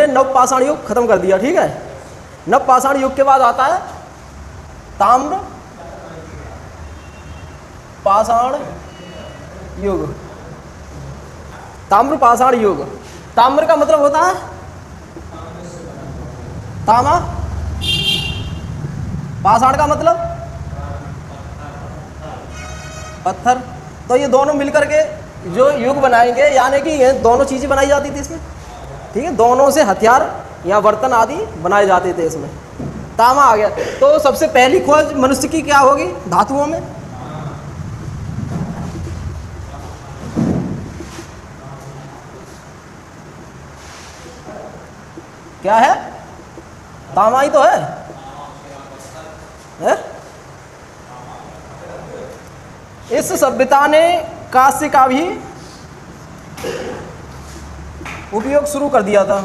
हमने नवपाषाण युग खत्म कर दिया, ठीक है। नवपाषाण युग के बाद आता है ताम्र पाषाण युग। ताम्र पाषाण युग, ताम्र का मतलब होता है तामा, पाषाण का मतलब पत्थर। तो ये दोनों मिलकर के जो युग बनाएंगे, यानी कि ये दोनों चीजें बनाई जाती थी इसमें, ठीक है। दोनों से हथियार या बर्तन आदि बनाए जाते थे इसमें। तामा आ गया। तो सबसे पहली खोज मनुष्य की क्या होगी धातुओं में? क्या है? तामा ही तो है? इस सभ्यता ने कांस्य का भी उपयोग शुरू कर दिया था।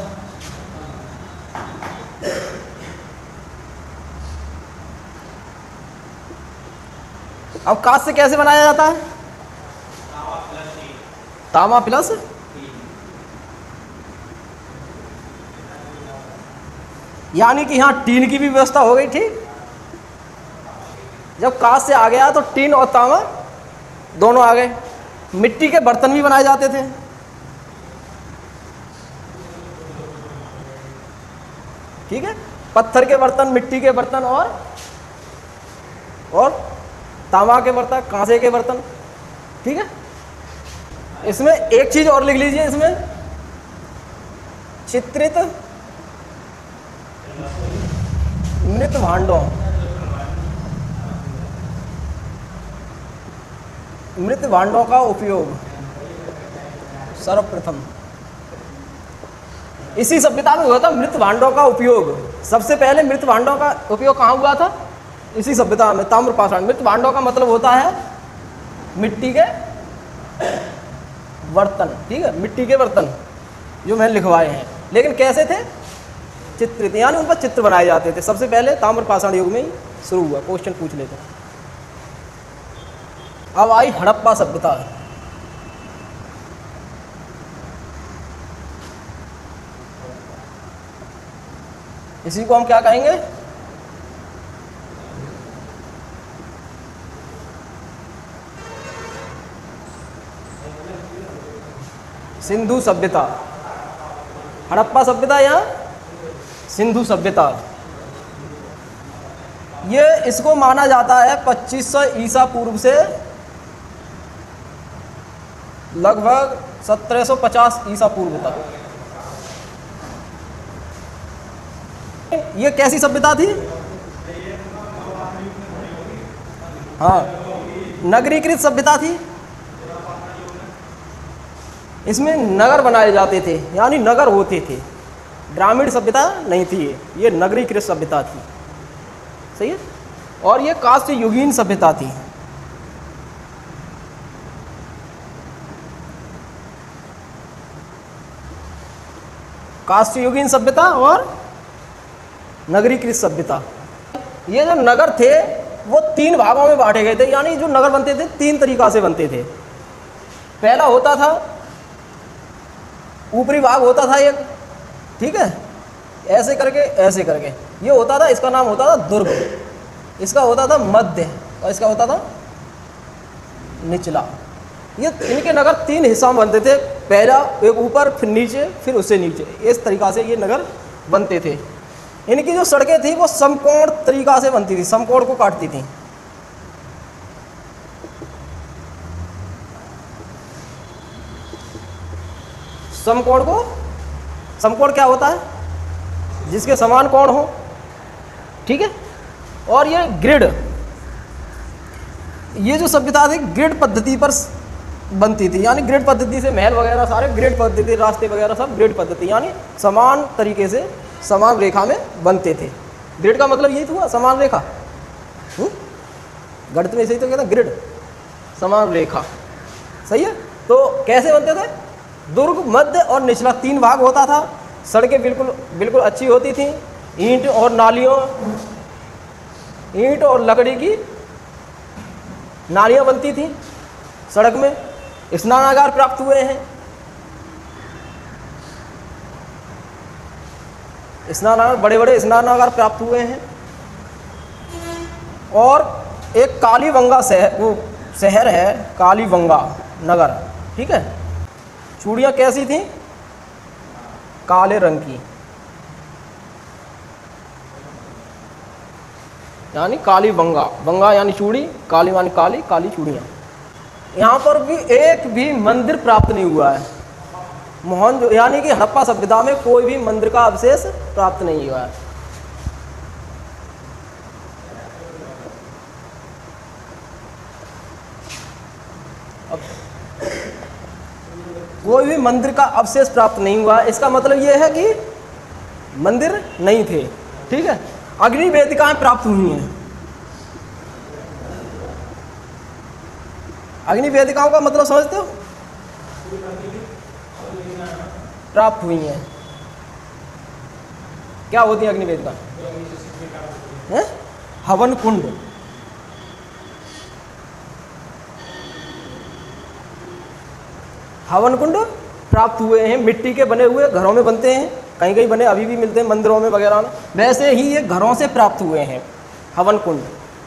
अब कांस्य कैसे बनाया जाता है? तामा प्लस यानी कि यहाँ टीन की भी व्यवस्था हो गई, ठीक। जब कांस्य आ गया तो टीन और तामा दोनों आ गए। मिट्टी के बर्तन भी बनाए जाते थे, ठीक है। पत्थर के बर्तन, मिट्टी के बर्तन और तांबा के बर्तन, कांसे के बर्तन, ठीक है। इसमें एक चीज और लिख लीजिए, इसमें चित्रित मृत भांडों, मृत भांडों का उपयोग सर्वप्रथम इसी सभ्यता में हुआ था। मृत भांडों का उपयोग सबसे पहले, मृत भांडों का उपयोग कहाँ हुआ था? इसी सभ्यता में, ताम्रपाषाण। मृत भांडों का मतलब होता है मिट्टी के बर्तन, ठीक है। मिट्टी के बर्तन जो मैंने लिखवाए हैं, लेकिन कैसे थे? चित्रित, यानी उन पर चित्र बनाए जाते थे। सबसे पहले ताम्रपाषाण युग में ही शुरू हुआ। क्वेश्चन पूछ लेते हैं। अब आई हड़प्पा सभ्यता। इसी को हम क्या कहेंगे? सिंधु सभ्यता। हड़प्पा सभ्यता या सिंधु सभ्यता, ये इसको माना जाता है 2500 ईसा पूर्व से लगभग 1750 ईसा पूर्व तक। ये कैसी सभ्यता थी? हाँ, नगरीकृत सभ्यता थी। इसमें नगर बनाए जाते थे, यानी नगर होते थे। ग्रामीण सभ्यता नहीं थी ये नगरीकृत सभ्यता थी, सही है। और ये कांस्य युगीन सभ्यता थी। कांस्य युगीन सभ्यता और नगरीकृत सभ्यता। ये जो नगर थे वो 3 भागों में बांटे गए थे, यानी जो नगर बनते थे 3 तरीका से बनते थे। पहला होता था, ऊपरी भाग होता था एक, ठीक है, ऐसे करके ये होता था। इसका नाम होता था दुर्ग, इसका होता था मध्य और इसका होता था निचला। ये इनके नगर 3 हिस्सों में बनते थे। पहला एक ऊपर, फिर नीचे, फिर उससे नीचे। इस तरीक़ा से ये नगर बनते थे। इनकी जो सड़कें थी वो समकोण तरीक़ा से बनती थी, समकोण को काटती थी। समकोण क्या होता है? जिसके समान कोण हो, ठीक है। और ये ग्रिड, ये जो सभ्यता थी ग्रिड पद्धति पर बनती थी, यानी ग्रिड पद्धति से महल वगैरह सारे ग्रिड पद्धति, रास्ते वगैरह सब ग्रिड पद्धति, यानी समान तरीके से समान रेखा में बनते थे। ग्रिड का मतलब यही हुआ, समान रेखा। गणित में इसे ही तो कहते हैं ग्रिड, समान रेखा, सही है। तो कैसे बनते थे? दुर्ग, मध्य और निचला 3 भाग होता था। सड़कें बिल्कुल अच्छी होती थी। ईंट और नालियों, ईंट और लकड़ी की नालियाँ बनती थी सड़क में। स्नानागार प्राप्त हुए हैं। स्नानागार, बड़े बड़े स्नानागार प्राप्त हुए हैं। और एक कालीबंगा शहर है, कालीबंगा नगर, ठीक है। चूड़ियाँ कैसी थी? काले रंग की, यानी कालीबंगा, बंगा यानी चूड़ी, काली यानी काली, काली चूड़ियाँ। यहाँ पर भी एक भी मंदिर प्राप्त नहीं हुआ है। यानी कि हड़प्पा सभ्यता में कोई भी मंदिर का अवशेष प्राप्त नहीं हुआ है। कोई भी मंदिर का अवशेष प्राप्त नहीं हुआ, इसका मतलब ये है कि मंदिर नहीं थे, ठीक है। अग्नि वेदिकाएं प्राप्त हुई हैं। अग्नि वेदिकाओं का मतलब समझते हो? प्राप्त हुई हैं। क्या होती है अग्नि वेदिका? हवन कुंड। हवन कुंड प्राप्त हुए हैं, मिट्टी के बने हुए, घरों में बनते हैं, कहीं कहीं बने अभी भी मिलते हैं मंदिरों में वगैरह में, वैसे ही ये घरों से प्राप्त हुए हैं हवन कुंड।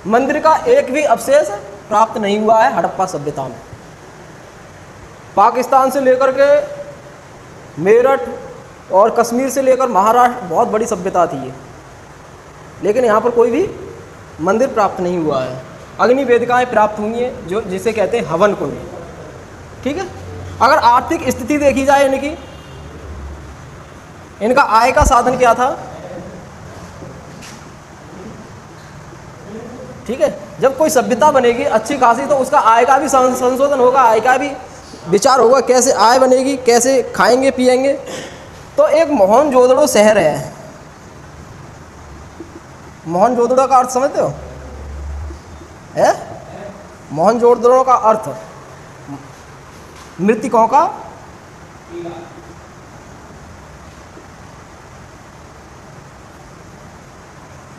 मंदिर का एक भी अवशेष प्राप्त नहीं हुआ है हड़प्पा सभ्यता में। पाकिस्तान से लेकर के मेरठ और कश्मीर से लेकर महाराष्ट्र बहुत बड़ी सभ्यता थी ये, लेकिन यहाँ पर कोई भी मंदिर प्राप्त नहीं हुआ है। अग्नि वेदिकाएँ प्राप्त हुई हैं, जो जिसे कहते हैं हवन कुंड, ठीक है। अगर आर्थिक स्थिति देखी जाए इनकी, इनका आय का साधन क्या था? ठीक है, जब कोई सभ्यता बनेगी अच्छी खासी तो उसका आय का भी संशोधन होगा, आय का भी विचार होगा, कैसे आय बनेगी, कैसे खाएंगे पिएंगे। तो एक मोहनजोदड़ो शहर है, मोहनजोदड़ो का अर्थ समझते हो? है मोहनजोदड़ो का अर्थ मृतकों का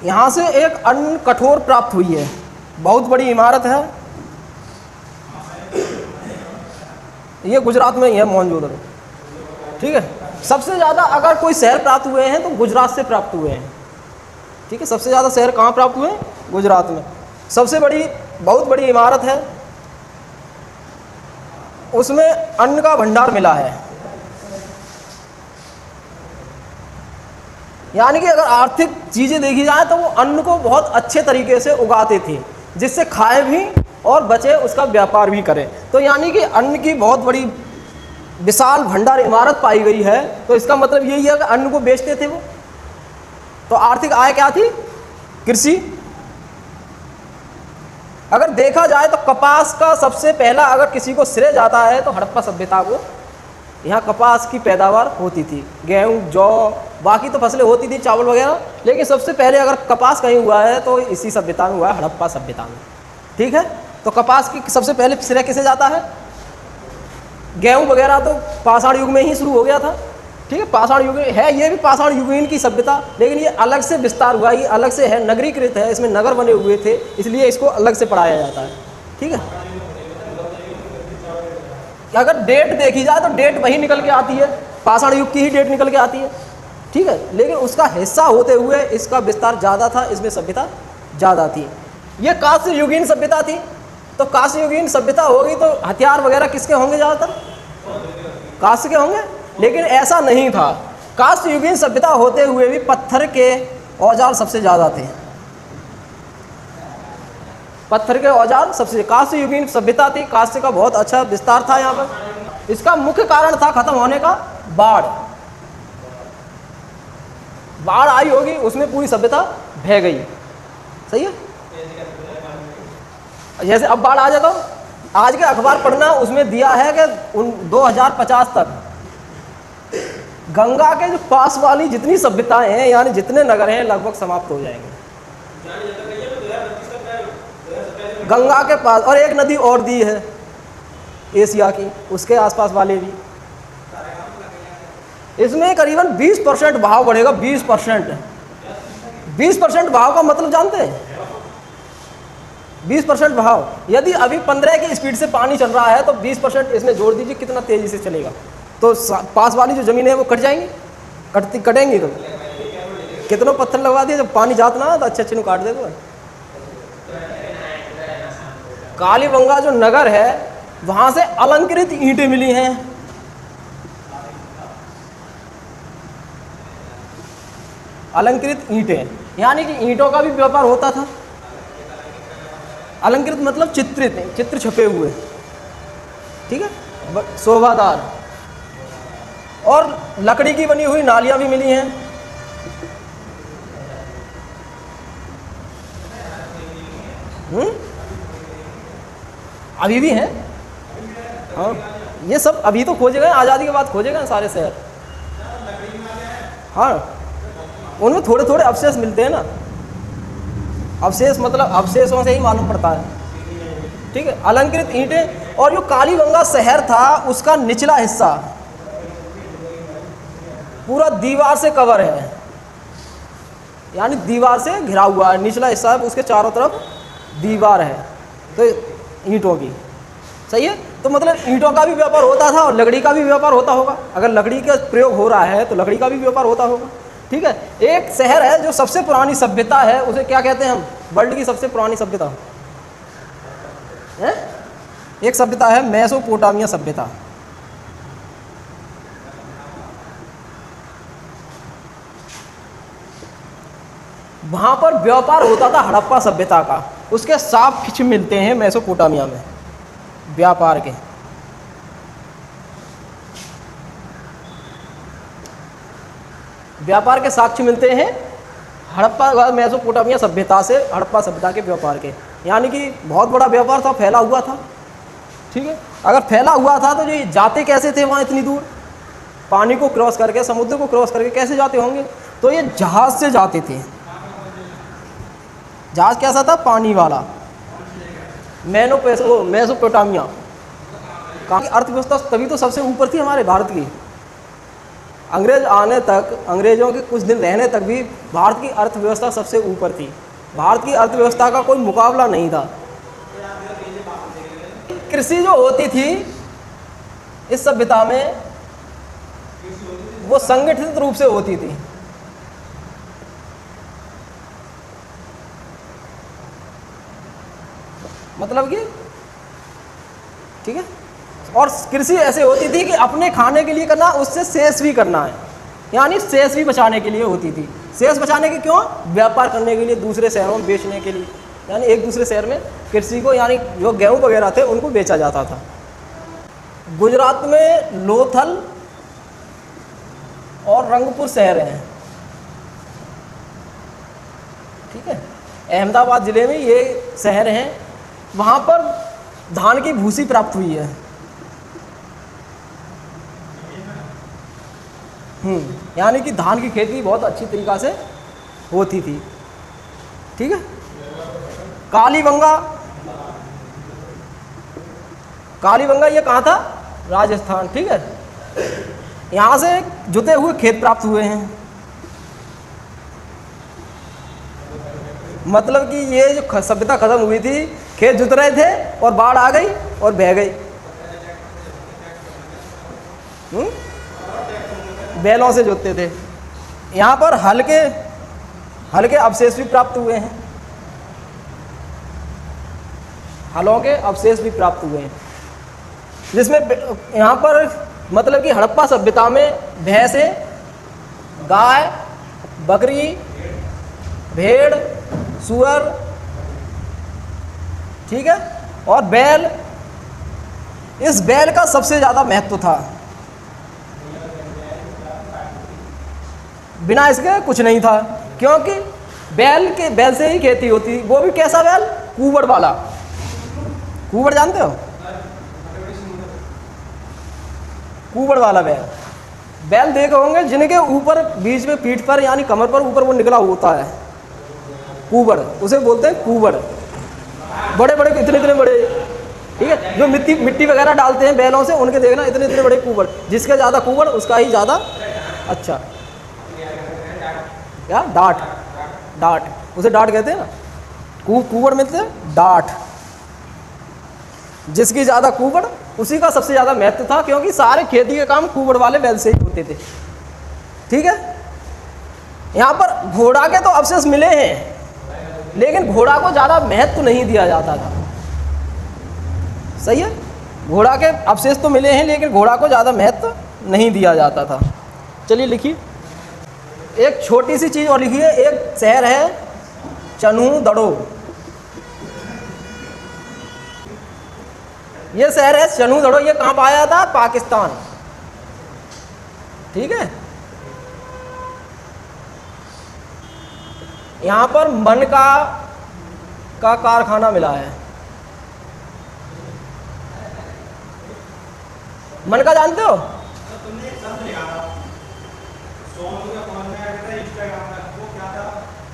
यहाँ से एक अन्य कठोर प्राप्त हुई है, बहुत बड़ी इमारत है, ये गुजरात में ही है मोहनजोदड़ो, ठीक है। सबसे ज़्यादा अगर कोई शहर प्राप्त हुए हैं तो गुजरात से प्राप्त हुए हैं, ठीक है। सबसे ज़्यादा शहर कहाँ प्राप्त हुए हैं? गुजरात में। सबसे बड़ी बहुत बड़ी इमारत है, उसमें अन्न का भंडार मिला है। यानी कि अगर आर्थिक चीज़ें देखी जाए तो वो अन्न को बहुत अच्छे तरीके से उगाते थे, जिससे खाए भी और बचे उसका व्यापार भी करें। तो यानी कि अन्न की बहुत बड़ी विशाल भंडार इमारत पाई गई है, तो इसका मतलब यही है कि अन्न को बेचते थे वो। तो आर्थिक आय क्या थी? कृषि। अगर देखा जाए तो कपास का सबसे पहला अगर किसी को श्रेय जाता है तो हड़प्पा सभ्यता को। यहाँ कपास की पैदावार होती थी, गेहूँ, जौ, बाकी तो फसलें होती थी, चावल वगैरह, लेकिन सबसे पहले अगर कपास कहीं हुआ है तो इसी सभ्यता में हुआ है, हड़प्पा सभ्यता में, ठीक है। तो कपास की सबसे पहले श्रेय किसे जाता है? गेहूँ वगैरह तो पाषाण युग में ही शुरू हो गया था, ठीक है। पाषाण युग है, ये भी पाषाण युगीन की सभ्यता, लेकिन ये अलग से विस्तार हुआ, ये अलग से है, नगरीकृत है, इसमें नगर बने हुए थे, इसलिए इसको अलग से पढ़ाया जाता है, ठीक है। अगर डेट देखी जाए तो डेट वही निकल के आती है, पाषाण युग की ही डेट निकल के आती है, ठीक है। लेकिन उसका हिस्सा होते हुए इसका विस्तार ज़्यादा था, इसमें सभ्यता ज़्यादा थी। ये कांस्य युगीन सभ्यता थी, तो कांस्य युगीन सभ्यता होगी तो हथियार वगैरह किसके होंगे? ज़्यादातर कांस्य के होंगे, लेकिन ऐसा नहीं था। कांस्य युगीन सभ्यता होते हुए भी पत्थर के औजार सबसे ज़्यादा थे, पत्थर के औजार सबसे। कांस्य युगीन सभ्यता थी, कांस्य का बहुत अच्छा विस्तार था यहाँ पर। इसका मुख्य कारण था खत्म होने का बाढ़। बाढ़ आई होगी, उसमें पूरी सभ्यता बह गई, सही है। जैसे अब बाढ़ आ जाए तो आज के अखबार पढ़ना, उसमें दिया है कि 2050 तक गंगा के जो पास वाली जितनी सभ्यताएं हैं, यानी जितने नगर हैं, लगभग समाप्त हो जाएंगे गंगा के पास। और एक नदी और दी है एशिया की, उसके आसपास वाले भी। इसमें करीबन 20% बहाव बढ़ेगा, 20%। 20% बहाव का मतलब जानते हैं? 20% बहाव, यदि अभी 15 की स्पीड से पानी चल रहा है तो 20% इसमें जोड़ दीजिए, कितना तेजी से चलेगा। तो पास वाली जो ज़मीन है वो कट जाएंगी, कटेंगी तो कितनों पत्थर लगवा दिए, जब पानी जात ना तो अच्छे अच्छे काट दे दो। कालीबंगा जो नगर है वहां से अलंकृत ईंटें मिली हैं। अलंकृत ईंटें यानी कि ईंटों का भी व्यापार होता था। अलंकृत मतलब चित्रित, चित्र छपे हुए, ठीक है, शोभादार। और लकड़ी की बनी हुई नालियां भी मिली हैं। अभी भी हैं। हाँ, ये सब अभी तो खोजे गए, आज़ादी के बाद खोजे गए सारे शहर। हाँ, उनमें थोड़े थोड़े अवशेष मिलते हैं ना। अवशेष मतलब अवशेषों से ही मालूम पड़ता है, ठीक है। अलंकृत ईंटें। और जो कालीबंगा शहर था उसका निचला हिस्सा पूरा दीवार से कवर है, यानी दीवार से घिरा हुआ है। निचला हिस्सा है, उसके चारों तरफ दीवार है, तो ईंटों की, सही है। तो मतलब ईंटों का भी व्यापार होता था और लकड़ी का भी व्यापार होता होगा। अगर लकड़ी का प्रयोग हो रहा है तो लकड़ी का भी व्यापार होता होगा, ठीक है। एक शहर है जो सबसे पुरानी सभ्यता है, उसे क्या कहते हैं हम? वर्ल्ड की सबसे पुरानी सभ्यता है, एक सभ्यता है मेसोपोटामिया सभ्यता। वहां पर व्यापार होता था हड़प्पा सभ्यता का। उसके साक्ष्य मिलते हैं मेसोपोटामिया में व्यापार के। व्यापार के साक्ष्य मिलते हैं हड़प्पा मेसोपोटामिया सभ्यता से, हड़प्पा सभ्यता के व्यापार के। यानी कि बहुत बड़ा व्यापार था, फैला हुआ था, ठीक है। अगर फैला हुआ था तो ये जाते कैसे थे वहाँ इतनी दूर? पानी को क्रॉस करके, समुद्र को क्रॉस करके कैसे जाते होंगे? तो ये जहाज से जाते थे। जहाज कैसा था? पानी वाला। मेसोपोटामिया का अर्थव्यवस्था तभी तो सबसे ऊपर थी हमारे भारत की। अंग्रेज आने तक, अंग्रेजों के कुछ दिन रहने तक भी भारत की अर्थव्यवस्था सबसे ऊपर थी। भारत की अर्थव्यवस्था का कोई मुकाबला नहीं था। कृषि जो होती थी इस सभ्यता में, वो संगठित रूप से होती थी। मतलब कि, ठीक है। और कृषि ऐसे होती थी कि अपने खाने के लिए करना, उससे शेष भी करना है, यानी शेष भी बचाने के लिए होती थी। शेष बचाने के क्यों? व्यापार करने के लिए, दूसरे शहरों में बेचने के लिए। यानी एक दूसरे शहर में कृषि को, यानी जो गेहूं वगैरह थे उनको बेचा जाता था। गुजरात में लोथल और रंगपुर शहर हैं, ठीक है। अहमदाबाद ज़िले में ये शहर हैं। वहाँ पर धान की भूसी प्राप्त हुई है। यानी कि धान की खेती बहुत अच्छी तरीक़ा से होती थी, ठीक है। कालीबंगा, कालीबंगा ये कहाँ था? राजस्थान, ठीक है। यहाँ से जुते हुए खेत प्राप्त हुए हैं। मतलब कि ये जो सभ्यता खत्म हुई थी, खेत जुत रहे थे और बाढ़ आ गई और बह गई। बैलों से जोतते थे। यहाँ पर हल्के हल्के अवशेष भी प्राप्त हुए हैं, हलों के अवशेष भी प्राप्त हुए हैं, जिसमें यहाँ पर मतलब कि हड़प्पा सभ्यता में भैंसे, गाय, बकरी, भेड़, सुअर, ठीक है, और बैल। इस बैल का सबसे ज़्यादा महत्व था। बिना इसके कुछ नहीं था, क्योंकि बैल से ही खेती होती। वो भी कैसा बैल? कुबड़ वाला। कुबड़ जानते हो? कुबड़ वाला बैल देखे होंगे, जिनके ऊपर बीच में पीठ पर यानी कमर पर ऊपर वो निकला होता है, कुबड़, उसे बोलते हैं कुबड़। बड़े बड़े, इतने इतने बड़े, ठीक है। जो मिट्टी वगैरह डालते हैं बैलों से, उनके देखना इतने इतने बड़े कुबड़। जिसके ज़्यादा कुबड़ उसका ही ज़्यादा अच्छा। क्या? डाट, उसे डाट कहते हैं ना। कुबड़ में से डाट, जिसकी ज़्यादा कुबड़ उसी का सबसे ज़्यादा महत्व था, क्योंकि सारे खेती के काम कुबड़ वाले बैल से ही होते थे, ठीक है। यहाँ पर घोड़ा के तो अवशेष मिले हैं, लेकिन घोड़ा को ज़्यादा महत्व नहीं दिया जाता था। सही है, घोड़ा के अवशेष तो मिले हैं, लेकिन घोड़ा को ज़्यादा महत्व नहीं दिया जाता था। चलिए लिखिए, एक छोटी सी चीज़ और लिखिए। एक शहर है चनहूदड़ो। ये शहर है चनहूदड़ो, ये कहाँ पाया था? पाकिस्तान। ठीक है, यहाँ पर मनका का कारखाना मिला है। मनका जानते हो?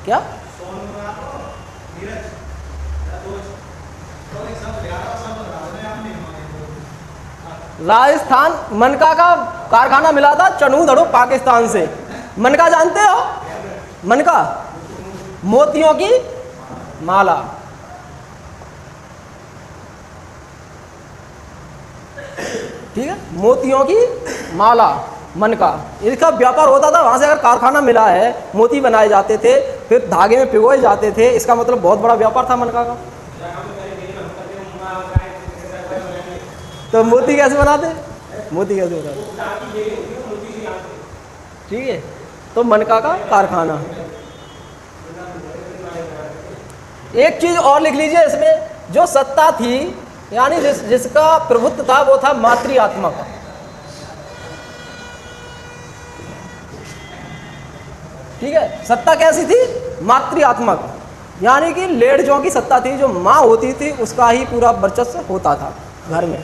क्या? राजस्थान, मनका का कारखाना मिला था चनहूदड़ो पाकिस्तान से। मनका जानते हो? मनका मोतियों की माला। ठीक है, मोतियों की माला, मनका, इसका व्यापार होता था। वहां से अगर कारखाना मिला है, मोती बनाए जाते थे, फिर धागे में पिगोए जाते थे। इसका मतलब बहुत बड़ा व्यापार था मनका का। तो मोती कैसे बनाते? मोती कैसे बनाते? ठीक है, तो मनका का कारखाना। एक चीज और लिख लीजिए इसमें, जो सत्ता थी, यानी जिसका प्रभुत्व था, वो था मातृआत्मक। ठीक है, सत्ता कैसी थी? मातृआत्मक, यानी कि लेडीजों की सत्ता थी। जो माँ होती थी उसका ही पूरा वर्चस्व होता था घर में।